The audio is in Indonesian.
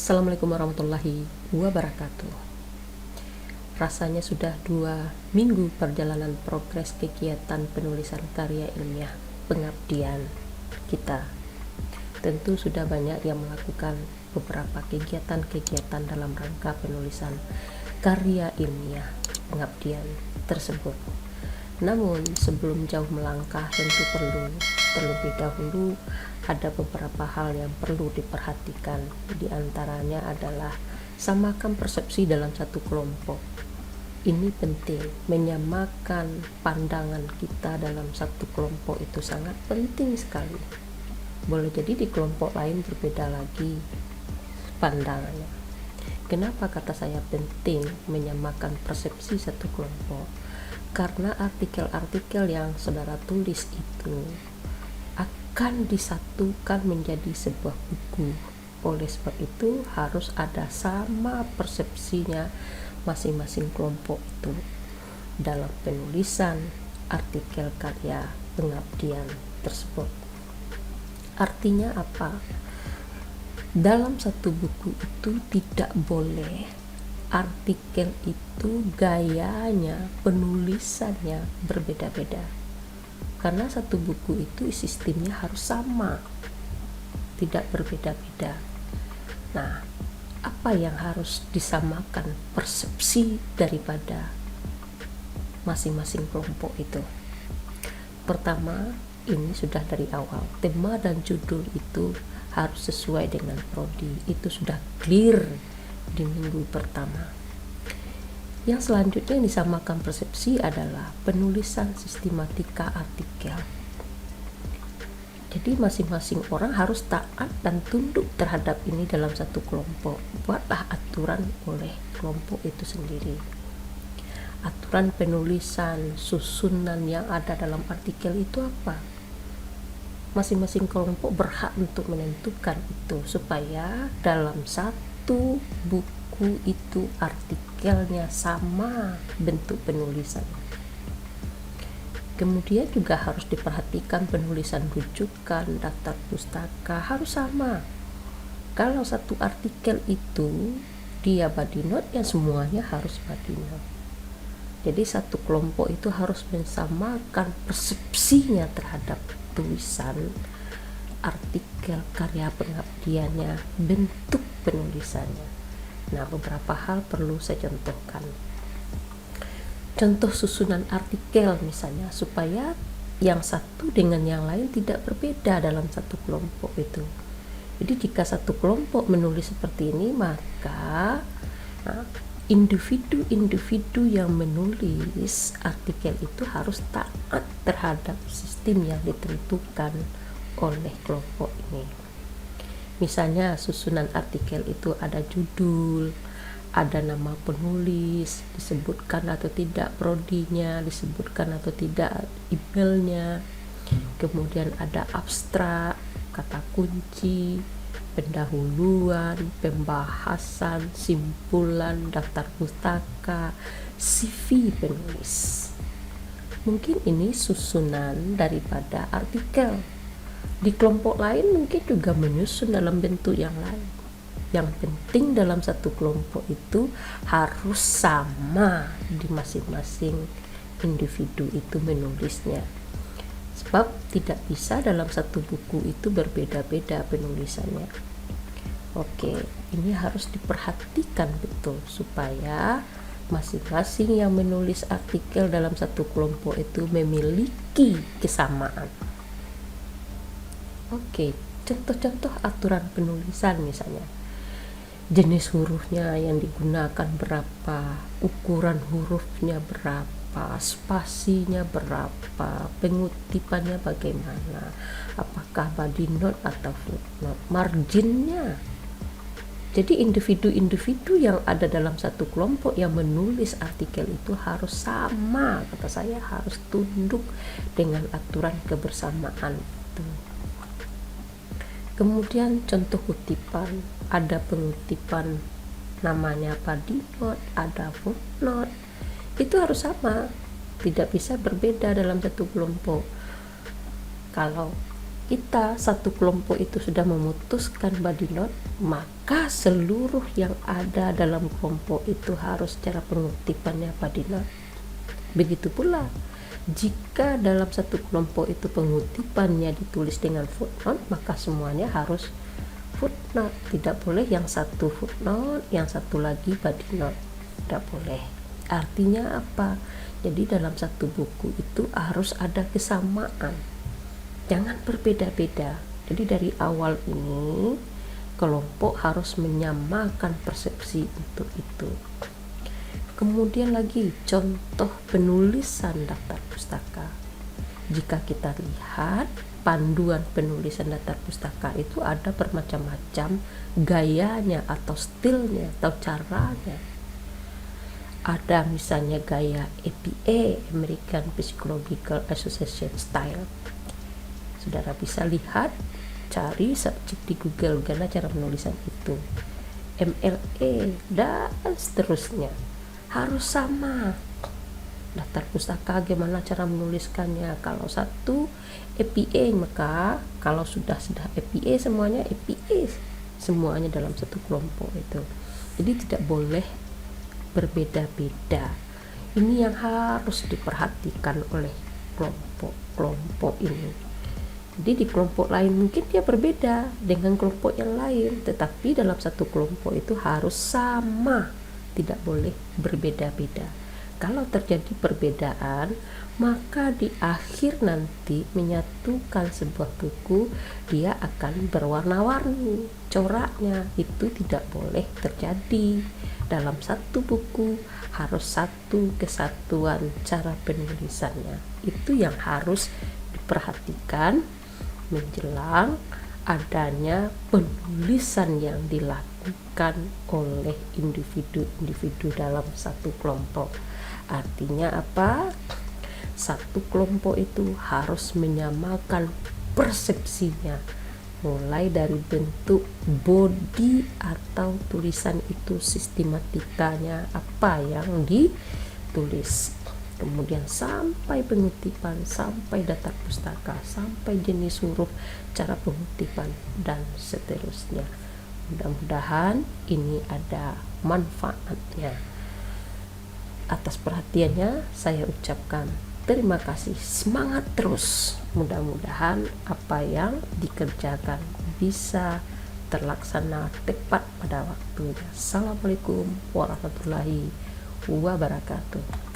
Assalamualaikum warahmatullahi wabarakatuh. Rasanya sudah 2 minggu perjalanan progres kegiatan penulisan karya ilmiah pengabdian kita. Tentu sudah banyak yang melakukan beberapa kegiatan-kegiatan dalam rangka penulisan karya ilmiah pengabdian tersebut. Namun sebelum jauh melangkah, tentu perlu terlebih dahulu ada beberapa hal yang perlu diperhatikan. Di antaranya adalah samakan persepsi dalam satu kelompok. Ini penting, menyamakan pandangan kita dalam satu kelompok itu sangat penting sekali. Boleh jadi di kelompok lain berbeda lagi pandangannya. Kenapa kata saya penting menyamakan persepsi satu kelompok? Karena artikel-artikel yang saudara tulis itu akan disatukan menjadi sebuah buku. Oleh sebab itu harus ada sama persepsinya masing-masing kelompok itu dalam penulisan artikel karya pengabdian tersebut. Artinya apa? Dalam satu buku itu tidak boleh artikel itu gayanya, penulisannya berbeda-beda. Karena satu buku itu sistemnya harus sama, tidak berbeda-beda. Nah, apa yang harus disamakan persepsi daripada masing-masing kelompok itu? Pertama, ini sudah dari awal, tema dan judul itu harus sesuai dengan prodi. Itu sudah clear di minggu pertama. Yang selanjutnya yang disamakan persepsi adalah penulisan sistematika artikel. Jadi masing-masing orang harus taat dan tunduk terhadap ini dalam satu kelompok. Buatlah aturan oleh kelompok itu sendiri. Aturan penulisan, susunan yang ada dalam artikel itu apa? Masing-masing kelompok berhak untuk menentukan itu supaya dalam satu buku itu artikelnya sama bentuk penulisannya. Kemudian juga harus diperhatikan penulisan rujukan, daftar pustaka harus sama. Kalau satu artikel itu dia body note, ya semuanya harus body note. Jadi satu kelompok itu harus mensamakan persepsinya terhadap tulisan artikel karya pengabdiannya, bentuk penulisannya. Nah, beberapa hal perlu saya contohkan. Contoh susunan artikel misalnya, supaya yang satu dengan yang lain tidak berbeda dalam satu kelompok itu. Jadi jika satu kelompok menulis seperti ini, maka individu-individu yang menulis artikel itu harus taat terhadap sistem yang ditentukan oleh kelompok ini. Misalnya susunan artikel itu ada judul, ada nama penulis, disebutkan atau tidak prodinya, disebutkan atau tidak emailnya, kemudian ada abstrak, kata kunci, pendahuluan, pembahasan, simpulan, daftar pustaka, CV penulis. Mungkin ini susunan daripada artikel. Di kelompok lain mungkin juga menyusun dalam bentuk yang lain. Yang penting dalam satu kelompok itu harus sama di masing-masing individu itu menulisnya. Sebab tidak bisa dalam satu buku itu berbeda-beda penulisannya. Oke, ini harus diperhatikan betul supaya masing-masing yang menulis artikel dalam satu kelompok itu memiliki kesamaan. Oke, contoh-contoh aturan penulisan misalnya. Jenis hurufnya yang digunakan berapa, ukuran hurufnya berapa, spasinya berapa, pengutipannya bagaimana, apakah body note atau footnote, marginnya. Jadi individu-individu yang ada dalam satu kelompok yang menulis artikel itu harus sama, kata saya harus tunduk dengan aturan kebersamaan itu. Kemudian contoh kutipan, ada pengutipan namanya body note, ada footnote, itu harus sama, tidak bisa berbeda dalam satu kelompok. Kalau kita satu kelompok itu sudah memutuskan body note, maka seluruh yang ada dalam kelompok itu harus cara pengutipannya body note. Begitu pula jika dalam satu kelompok itu pengutipannya ditulis dengan footnote, maka semuanya harus footnote. Tidak boleh yang satu footnote, yang satu lagi body note, tidak boleh. Artinya apa? Jadi dalam satu buku itu harus ada kesamaan, jangan berbeda-beda. Jadi dari awal ini kelompok harus menyamakan persepsi untuk itu. Kemudian lagi contoh penulisan daftar pustaka. Jika kita lihat panduan penulisan daftar pustaka itu ada bermacam-macam gayanya atau stilnya atau caranya. Ada misalnya gaya APA, American Psychological Association Style. Saudara bisa lihat, cari subjek di Google karena cara penulisan itu. MLA dan seterusnya harus sama. Daftar pustaka gimana cara menuliskannya? Kalau satu APA, maka kalau sudah APA semuanya APA, semuanya dalam satu kelompok itu. Jadi tidak boleh berbeda-beda. Ini yang harus diperhatikan oleh kelompok ini. Jadi di kelompok lain mungkin dia berbeda dengan kelompok yang lain, tetapi dalam satu kelompok itu harus sama, tidak boleh berbeda-beda. Kalau terjadi perbedaan, maka di akhir nanti menyatukan sebuah buku, dia akan berwarna-warni coraknya. Itu tidak boleh terjadi. Dalam satu buku harus satu kesatuan cara penulisannya. Itu yang harus diperhatikan menjelang adanya penulisan yang dilakukan oleh individu-individu dalam satu kelompok. Artinya apa? Satu kelompok itu harus menyamakan persepsinya, mulai dari bentuk body atau tulisan itu, sistematikanya apa yang ditulis, kemudian sampai pengutipan, sampai daftar pustaka, sampai jenis huruf, cara pengutipan, dan seterusnya. Mudah-mudahan ini ada manfaatnya. Atas perhatiannya saya ucapkan terima kasih, semangat terus. Mudah-mudahan apa yang dikerjakan bisa terlaksana tepat pada waktunya. Assalamualaikum warahmatullahi wabarakatuh.